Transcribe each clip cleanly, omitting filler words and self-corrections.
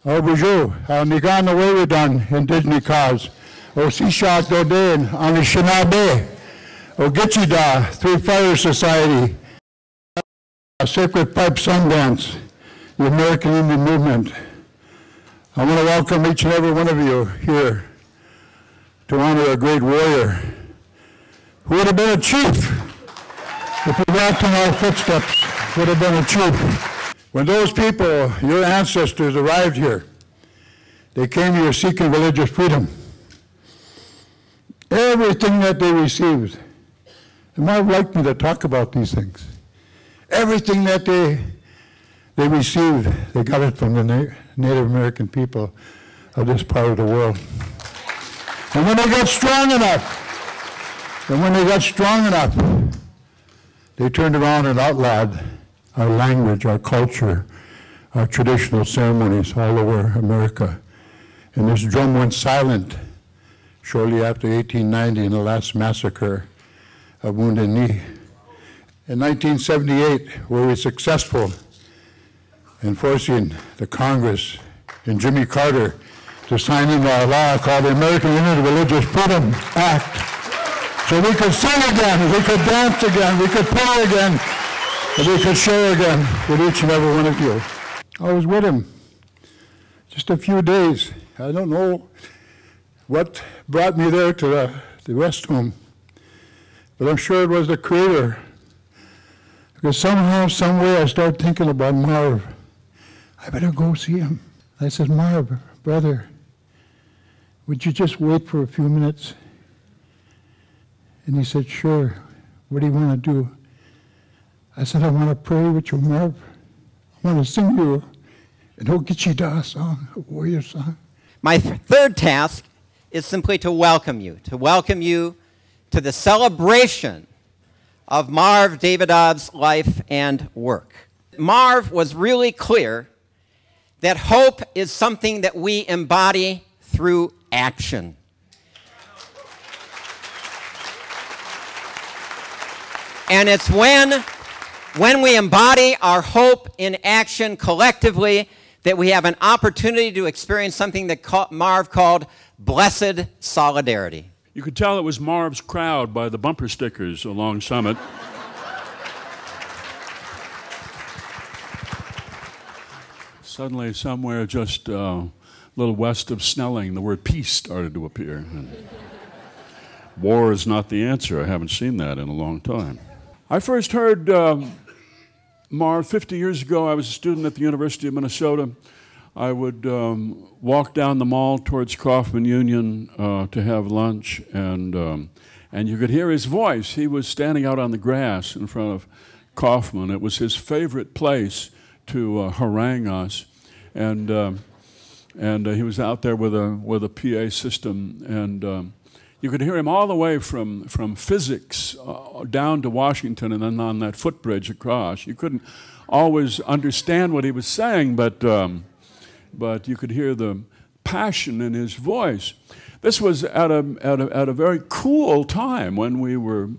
Bonjour, Migan away done in Disney cars. O Sisha Doden on the Shinabe. O Gitchida, Three Fire Society. A Sacred Pipe Sundance, the American Indian Movement. I want to welcome each and every one of you here to honor a great warrior who would have been a chief if he walked in our footsteps, would have been a chief. When those people, your ancestors, arrived here, they came here seeking religious freedom. Everything that they received, and Marv liked me to talk about these things. Everything that they received, they got it from the Native American people of this part of the world. And when they got strong enough, they turned around and outlawed our language, our culture, our traditional ceremonies all over America. And this drum went silent shortly after 1890 in the last massacre of Wounded Knee. In 1978, we were successful in forcing the Congress and Jimmy Carter to sign into our law called the American Indian Religious Freedom Act. So we could sing again, we could dance again, we could play again, and we could share again with each and every one of you. I was with him just a few days. I don't know what brought me there to the rest home, but I'm sure it was the Creator. Because somehow, some way, I started thinking about Marv. I better go see him. I said, Marv, brother, would you just wait for a few minutes? And he said, sure. What do you want to do? I said, I want to pray with you, Marv. I want to sing you an Ogichida song, a warrior song. My third task is simply to welcome you to the celebration of Marv Davidov's life and work. Marv was really clear that hope is something that we embody through action. And it's when we embody our hope in action collectively that we have an opportunity to experience something that Marv called blessed solidarity. You could tell it was Marv's crowd by the bumper stickers along Summit. Suddenly, somewhere just a little west of Snelling, the word peace started to appear. And war is not the answer. I haven't seen that in a long time. I first heard Marv 50 years ago. I was a student at the University of Minnesota. I would walk down the mall towards Kaufman Union to have lunch, and you could hear his voice. He was standing out on the grass in front of Kaufman. It was his favorite place to harangue us, and he was out there with a PA system, and you could hear him all the way from physics down to Washington, and then on that footbridge across. You couldn't always understand what he was saying, but you could hear the passion in his voice. This was at a very cool time when we were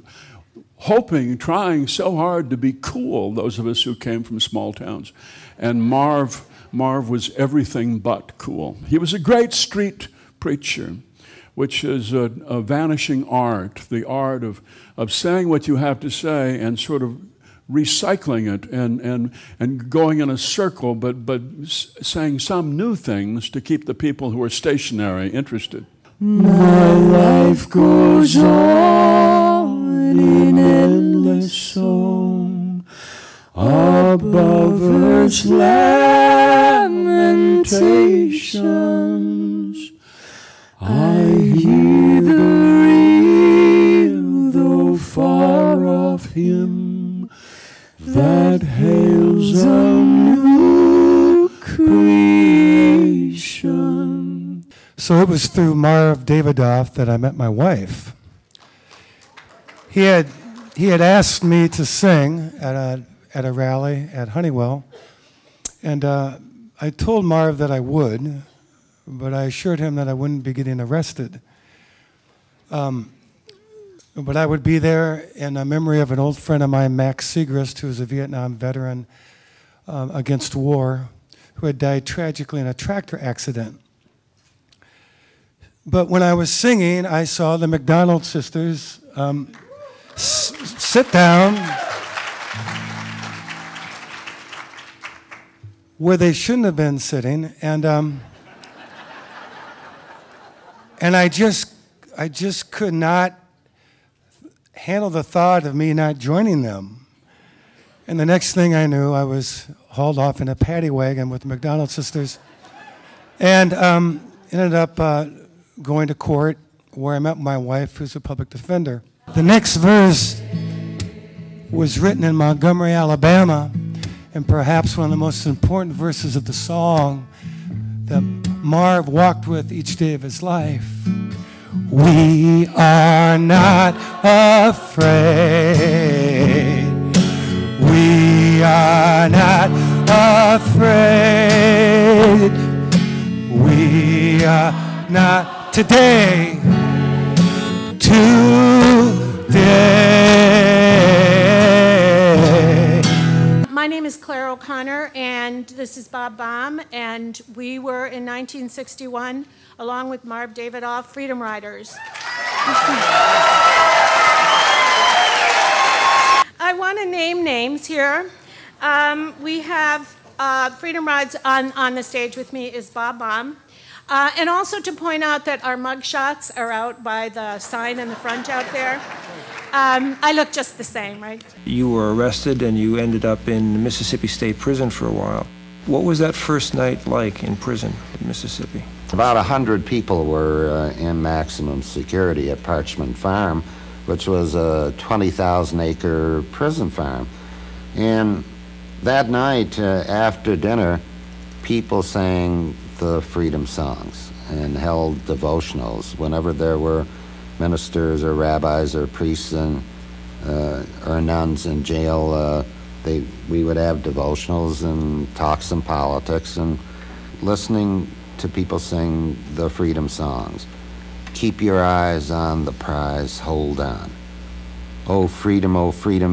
trying so hard to be cool, those of us who came from small towns. And Marv was everything but cool. He was a great street preacher, which is a vanishing art, the art of saying what you have to say and sort of recycling it and going in a circle, but saying some new things to keep the people who are stationary interested. My life goes on in endless song above earth's lamentations. I hear the real, though far off hymn, that hails a new creation. So it was through Marv Davidov that I met my wife. He had asked me to sing at a rally at Honeywell, and I told Marv that I would, but I assured him that I wouldn't be getting arrested. But I would be there in a memory of an old friend of mine, Max Segrist, who was a Vietnam veteran against war, who had died tragically in a tractor accident. But when I was singing, I saw the McDonald Sisters sit down where they shouldn't have been sitting, and I just could not handle the thought of me not joining them. And the next thing I knew, I was hauled off in a paddy wagon with the McDonald Sisters, and ended up going to court where I met my wife, who's a public defender. The next verse was written in Montgomery, Alabama, and perhaps one of the most important verses of the song that Marv walked with each day of his life. We are not afraid. We are not afraid. We are not today. Today. My name is Claire O'Connor, and this is Bob Baum, and we were in 1961, along with Marv Davidov, Freedom Riders. I want to name names here. We have Freedom Rides on the stage with me is Bob Baum. And also to point out that our mug shots are out by the sign in the front out there. I look just the same, right? You were arrested and you ended up in Mississippi State Prison for a while. What was that first night like in prison in Mississippi? About 100 people were in maximum security at Parchment Farm, which was a 20,000-acre prison farm. And that night, after dinner, people sang the freedom songs and held devotionals. Whenever there were ministers or rabbis or priests or nuns in jail, we would have devotionals and talk some politics and listening to people sing the freedom songs. Keep your eyes on the prize, hold on. Oh freedom,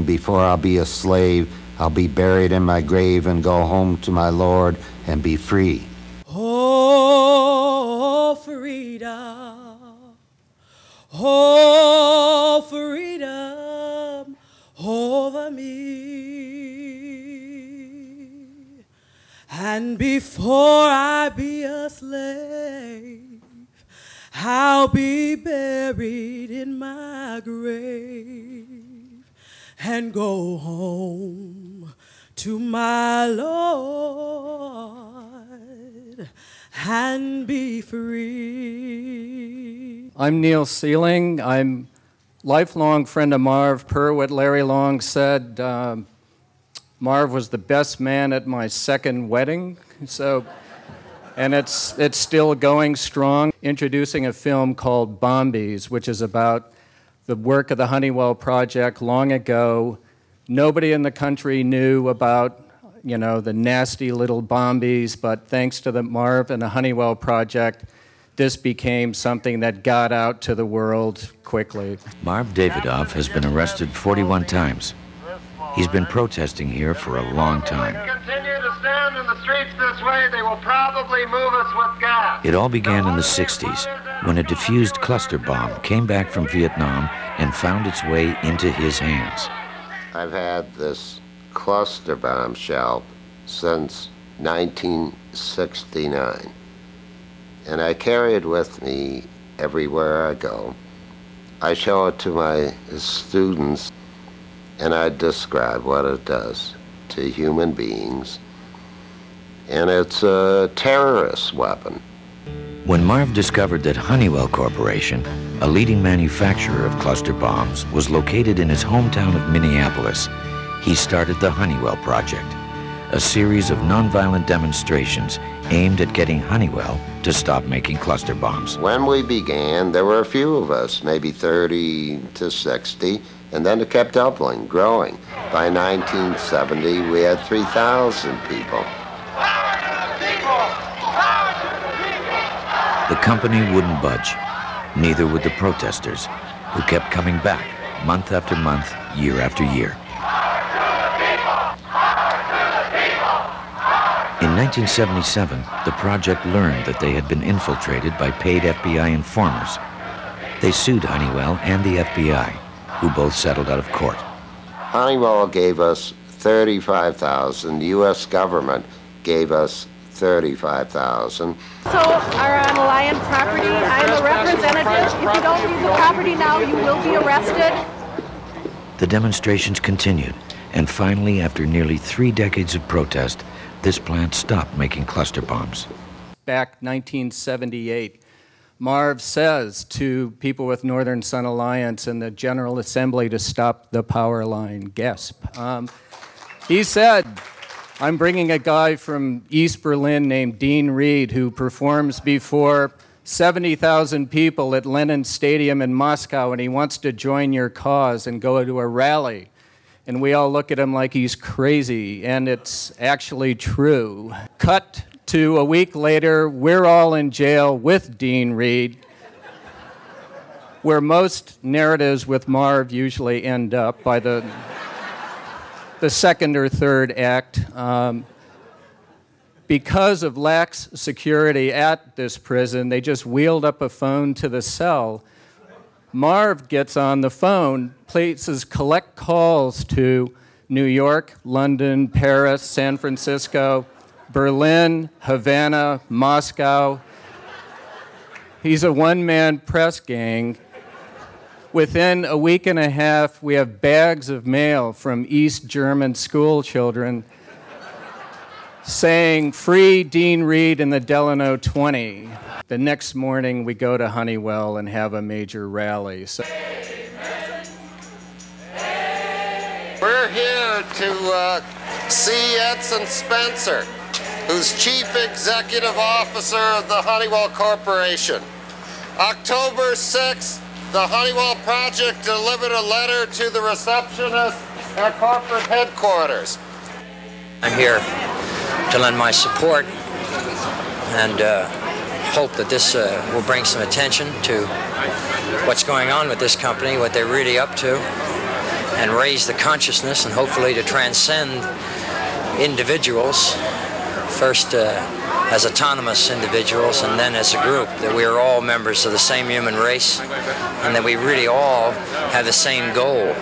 before I'll be a slave, I'll be buried in my grave and go home to my Lord and be free. Oh, freedom over me. And before I be a slave, I'll be buried in my grave and go home to my Lord and be free. I'm Neil Seiling. I'm lifelong friend of Marv. Per what Larry Long said, Marv was the best man at my second wedding. And it's still going strong. Introducing a film called Bombies, which is about the work of the Honeywell Project long ago. Nobody in the country knew about, you know, the nasty little bombies, but thanks to the Marv and the Honeywell Project, this became something that got out to the world quickly. Marv Davidov has been arrested 41 times. He's been protesting here for a long time. Continue to stand in the streets this way, they will probably move us with gas. It all began in the 60s when a diffused cluster bomb came back from Vietnam and found its way into his hands. I've had this cluster bomb shell since 1969. And I carry it with me everywhere I go. I show it to my students, and I describe what it does to human beings. And it's a terrorist weapon. When Marv discovered that Honeywell Corporation, a leading manufacturer of cluster bombs, was located in his hometown of Minneapolis, he started the Honeywell Project, a series of nonviolent demonstrations aimed at getting Honeywell to stop making cluster bombs. When we began, there were a few of us, maybe 30 to 60, and then it kept doubling, growing. By 1970, we had 3,000 people. The company wouldn't budge, neither would the protesters, who kept coming back month after month, year after year. In 1977, the project learned that they had been infiltrated by paid FBI informers. They sued Honeywell and the FBI, who both settled out of court. Honeywell gave us $35,000. The U.S. government gave us $35,000. So are on Lion property. I'm a representative. If you don't leave the property now, you will be arrested. The demonstrations continued, and finally, after nearly 3 decades of protest, this plant stopped making cluster bombs. Back 1978, Marv says to people with Northern Sun Alliance and the General Assembly to stop the power line. Gasp. He said, I'm bringing a guy from East Berlin named Dean Reed who performs before 70,000 people at Lenin Stadium in Moscow, and he wants to join your cause and go to a rally. And we all look at him like he's crazy, and it's actually true. Cut to a week later, we're all in jail with Dean Reed, where most narratives with Marv usually end up by the second or third act. Because of lax security at this prison, they just wheeled up a phone to the cell. Marv gets on the phone, places collect calls to New York, London, Paris, San Francisco, Berlin, Havana, Moscow. He's a one-man press gang. Within a week and a half, we have bags of mail from East German school children saying, free Dean Reed in the Delano 20. The next morning, we go to Honeywell and have a major rally. So we're here to see Edson Spencer, who's Chief Executive Officer of the Honeywell Corporation. October 6th, the Honeywell Project delivered a letter to the receptionist at corporate headquarters. I'm here to lend my support and hope that this will bring some attention to what's going on with this company, what they're really up to, and raise the consciousness and hopefully to transcend individuals, first as autonomous individuals and then as a group, that we are all members of the same human race and that we really all have the same goal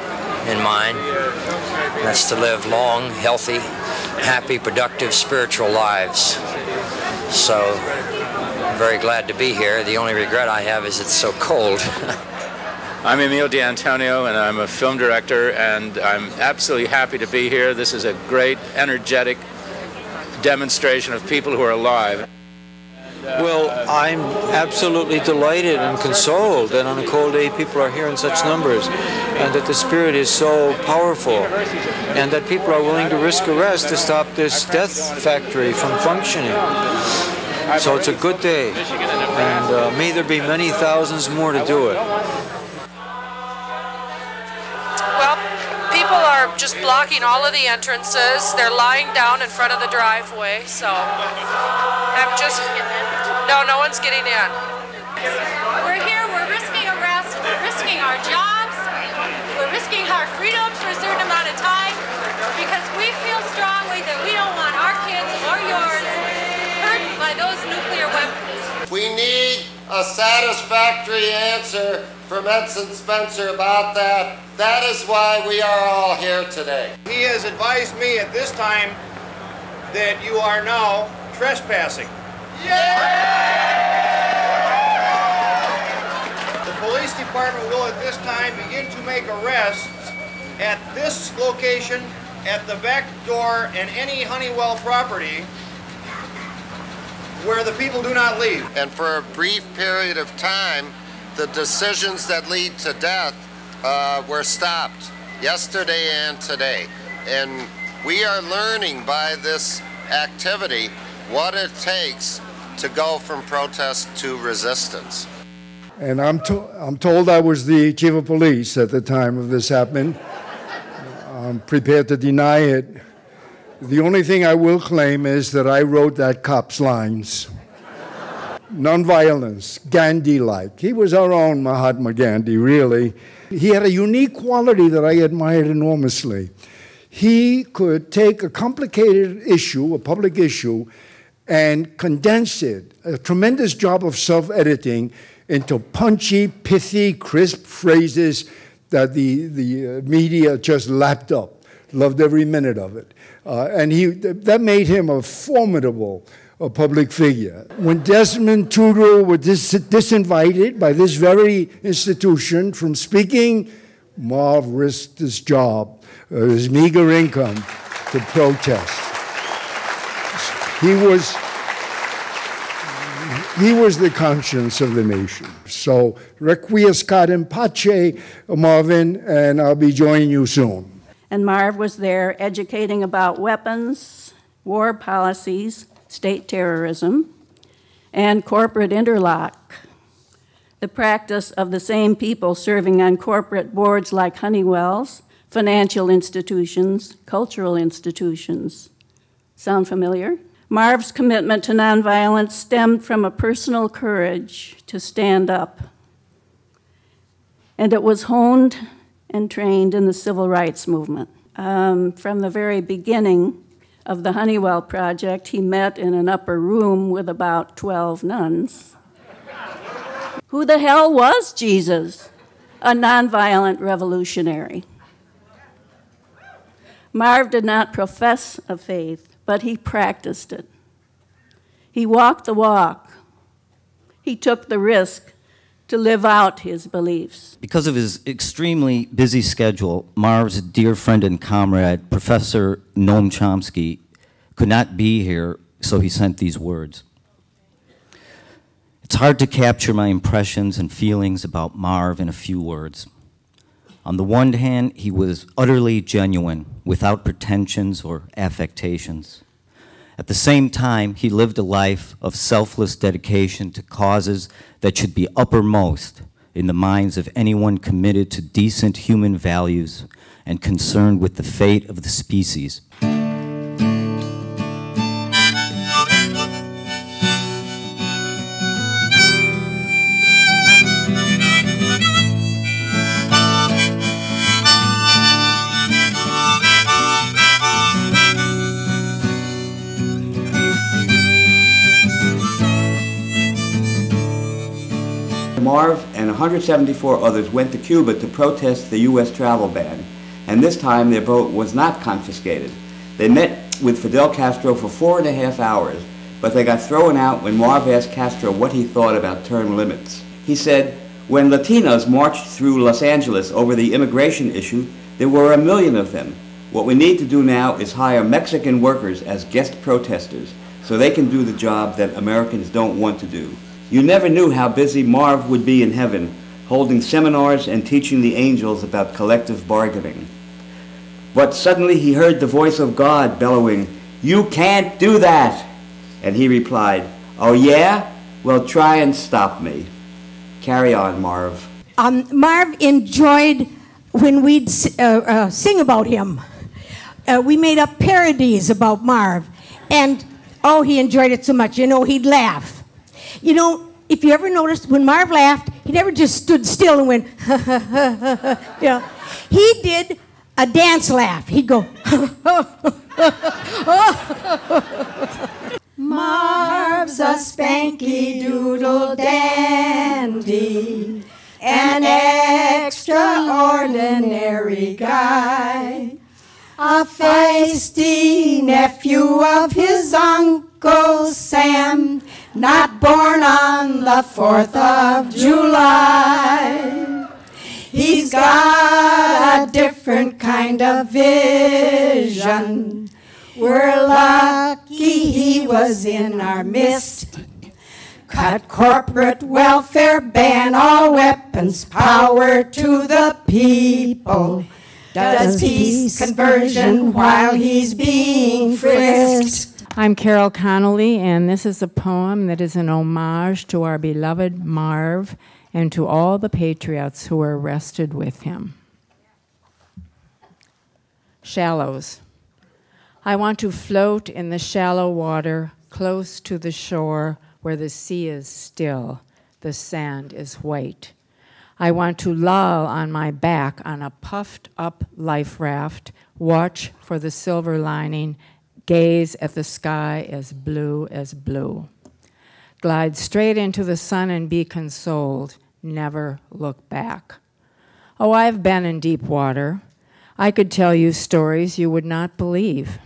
in mind. And that's to live long, healthy, happy, productive, spiritual lives. So I'm very glad to be here. The only regret I have is it's so cold. I'm Emil D'Antonio, and I'm a film director, and I'm absolutely happy to be here. This is a great, energetic demonstration of people who are alive. Well, I'm absolutely delighted and consoled that on a cold day people are here in such numbers, and that the spirit is so powerful, and that people are willing to risk arrest to stop this death factory from functioning. So it's a good day, and may there be many thousands more to do it. Well, people are just blocking all of the entrances. They're lying down in front of the driveway, so I'm just... No one's getting in. We're here, we're risking arrest, we're risking our jobs, we're risking our freedoms for a certain amount of time, because we feel strongly that we don't want our kids or yours hurt by those nuclear weapons. We need a satisfactory answer from Edson Spencer about that. That is why we are all here today. He has advised me at this time that you are now trespassing. The police department will at this time begin to make arrests at this location, at the back door, and any Honeywell property where the people do not leave. And for a brief period of time, the decisions that lead to death were stopped yesterday and today. And we are learning by this activity what it takes to go from protest to resistance. And I'm told I was the chief of police at the time of this happening. I'm prepared to deny it. The only thing I will claim is that I wrote that cop's lines. Nonviolence, Gandhi-like. He was our own Mahatma Gandhi, really. He had a unique quality that I admired enormously. he could take a complicated issue, a public issue, and condense it, a tremendous job of self-editing, into punchy, pithy, crisp phrases that the media just lapped up, loved every minute of it. And that made him a formidable public figure. When Desmond Tutu was disinvited by this very institution from speaking, Marv risked his job, his meager income, to protest. He was the conscience of the nation. So, requiescat in pace, Marvin, and I'll be joining you soon. And Marv was there educating about weapons, war policies, state terrorism, and corporate interlock, the practice of the same people serving on corporate boards like Honeywell's, financial institutions, cultural institutions. Sound familiar? Marv's commitment to nonviolence stemmed from a personal courage to stand up. And it was honed and trained in the civil rights movement. From the very beginning of the Honeywell project, he met in an upper room with about 12 nuns. Who the hell was Jesus? A nonviolent revolutionary. Marv did not profess a faith, but he practiced it. He walked the walk. He took the risk to live out his beliefs. Because of his extremely busy schedule, Marv's dear friend and comrade, Professor Noam Chomsky, could not be here, so he sent these words. It's hard to capture my impressions and feelings about Marv in a few words. On the one hand, he was utterly genuine, without pretensions or affectations. At the same time, he lived a life of selfless dedication to causes that should be uppermost in the minds of anyone committed to decent human values and concerned with the fate of the species. Marv and 174 others went to Cuba to protest the U.S. travel ban, and this time their boat was not confiscated. They met with Fidel Castro for 4.5 hours, but they got thrown out when Marv asked Castro what he thought about term limits. He said, "When Latinos marched through Los Angeles over the immigration issue, there were 1 million of them. What we need to do now is hire Mexican workers as guest protesters so they can do the job that Americans don't want to do." You never knew how busy Marv would be in heaven, holding seminars and teaching the angels about collective bargaining. But suddenly he heard the voice of God bellowing, "You can't do that!" And he replied, "Oh yeah? Well, try and stop me." Carry on, Marv. Marv enjoyed when we'd sing about him. We made up parodies about Marv. And, oh, he enjoyed it so much. You know, he'd laugh. You know, if you ever noticed, when Marv laughed, he never just stood still and went, you know. He did a dance laugh. He'd go, Marv's a spanky doodle dandy, an extraordinary guy, a feisty nephew of his Uncle Sam, not born on the 4th of July. He's got a different kind of vision. We're lucky he was in our midst. Cut corporate welfare, ban all weapons, power to the people. Does peace conversion while he's being frisked. I'm Carol Connolly, and this is a poem that is an homage to our beloved Marv and to all the patriots who were arrested with him. Shallows. I want to float in the shallow water, close to the shore where the sea is still, the sand is white. I want to loll on my back on a puffed-up life raft, watch for the silver lining, gaze at the sky as blue as blue. Glide straight into the sun and be consoled, never look back. Oh, I've been in deep water. I could tell you stories you would not believe.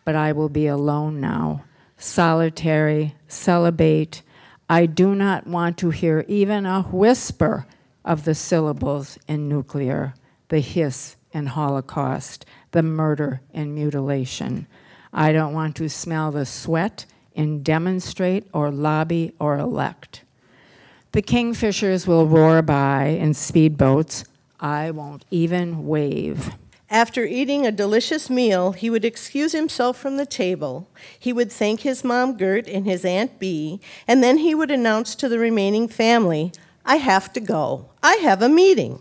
But I will be alone now, solitary, celibate. I do not want to hear even a whisper of the syllables in nuclear, the hiss in Holocaust, the murder and mutilation. I don't want to smell the sweat in demonstrate or lobby or elect. The kingfishers will roar by in speedboats. I won't even wave. After eating a delicious meal, he would excuse himself from the table. He would thank his mom Gert and his Aunt Bee, and then he would announce to the remaining family, I have to go. I have a meeting.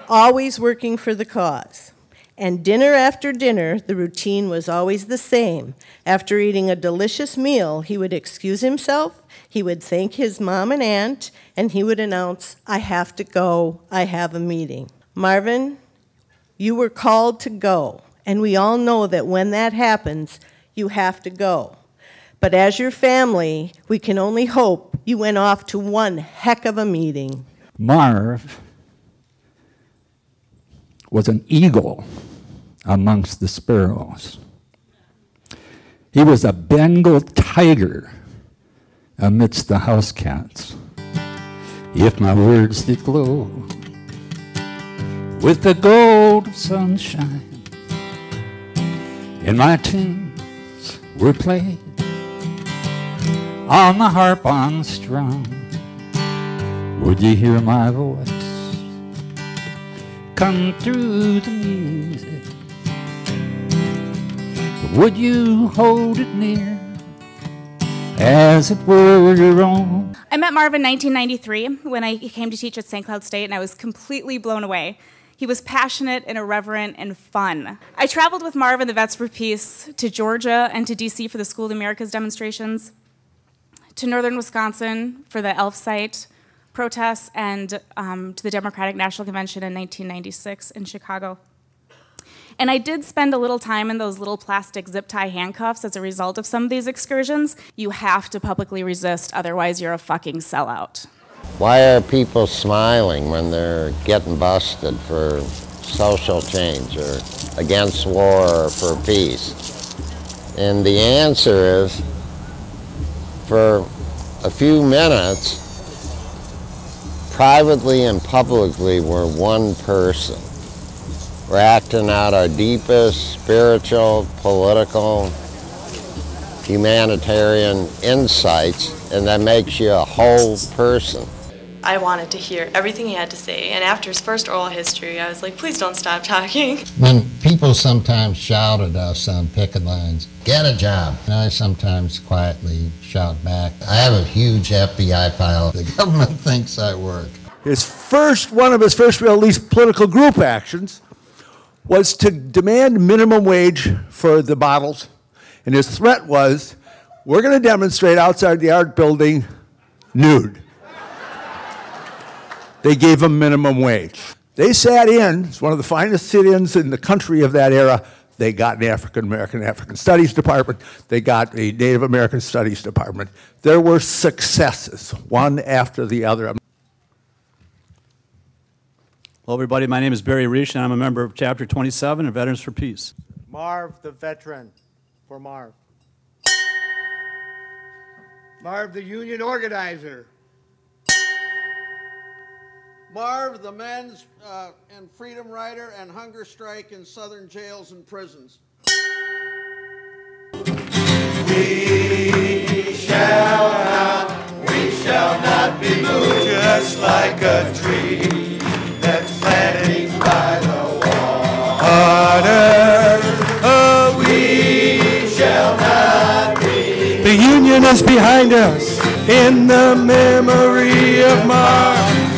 Always working for the cause. And dinner after dinner, the routine was always the same. After eating a delicious meal, he would excuse himself, he would thank his mom and aunt, and he would announce, I have to go, I have a meeting. Marvin, you were called to go, and we all know that when that happens, you have to go. But as your family, we can only hope you went off to one heck of a meeting. Marv was an eagle amongst the sparrows. He was a Bengal tiger amidst the house cats. If my words did glow with the gold of sunshine, and my tunes were played on the harp unstrung, would you hear my voice come through the music? Would you hold it near as it were your own? I met Marv in 1993 when I came to teach at St. Cloud State, and I was completely blown away. He was passionate and irreverent and fun. I traveled with Marv and the Vets for Peace to Georgia and to DC for the School of the Americas demonstrations, to northern Wisconsin for the ELF site protests, and to the Democratic National Convention in 1996 in Chicago. And I did spend a little time in those little plastic zip tie handcuffs as a result of some of these excursions. You have to publicly resist, otherwise you're a fucking sellout. Why are people smiling when they're getting busted for social change or against war or for peace? And the answer is, for a few minutes, privately and publicly, we're one person. We're acting out our deepest spiritual, political, humanitarian insights, and that makes you a whole person. I wanted to hear everything he had to say, and after his first oral history, I was like, please don't stop talking. When people sometimes shout at us on picket lines, get a job, and I sometimes quietly shout back, I have a huge FBI file. The government thinks I work. One of his first real, at least political group actions was to demand minimum wage for the bottles. And his threat was, we're going to demonstrate outside the art building nude. They gave him minimum wage. They sat in, it's one of the finest sit-ins in the country of that era. They got an African Studies department. They got a Native American Studies department. There were successes, one after the other. Hello, everybody. My name is Barry Reich, and I'm a member of Chapter 27 of Veterans for Peace. Marv, the veteran, for Marv. Marv, the union organizer. Marv, the men's and freedom rider and hunger strike in southern jails and prisons. We shall not be moved, just like a tree that's planted by the water. We shall not be. The Union is behind us in the memory of Marv.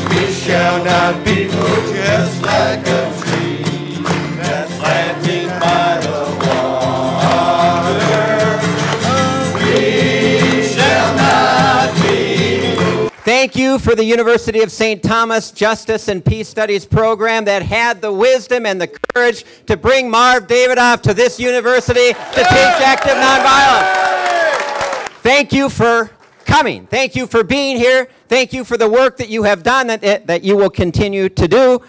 We shall not be moved, just like a tree that's planted by the water. We shall not be moved. Thank you for the University of St. Thomas Justice and Peace Studies program that had the wisdom and the courage to bring Marv Davidov to this university to teach active nonviolence. Thank you for coming. Thank you for being here. Thank you for the work that you have done that you will continue to do.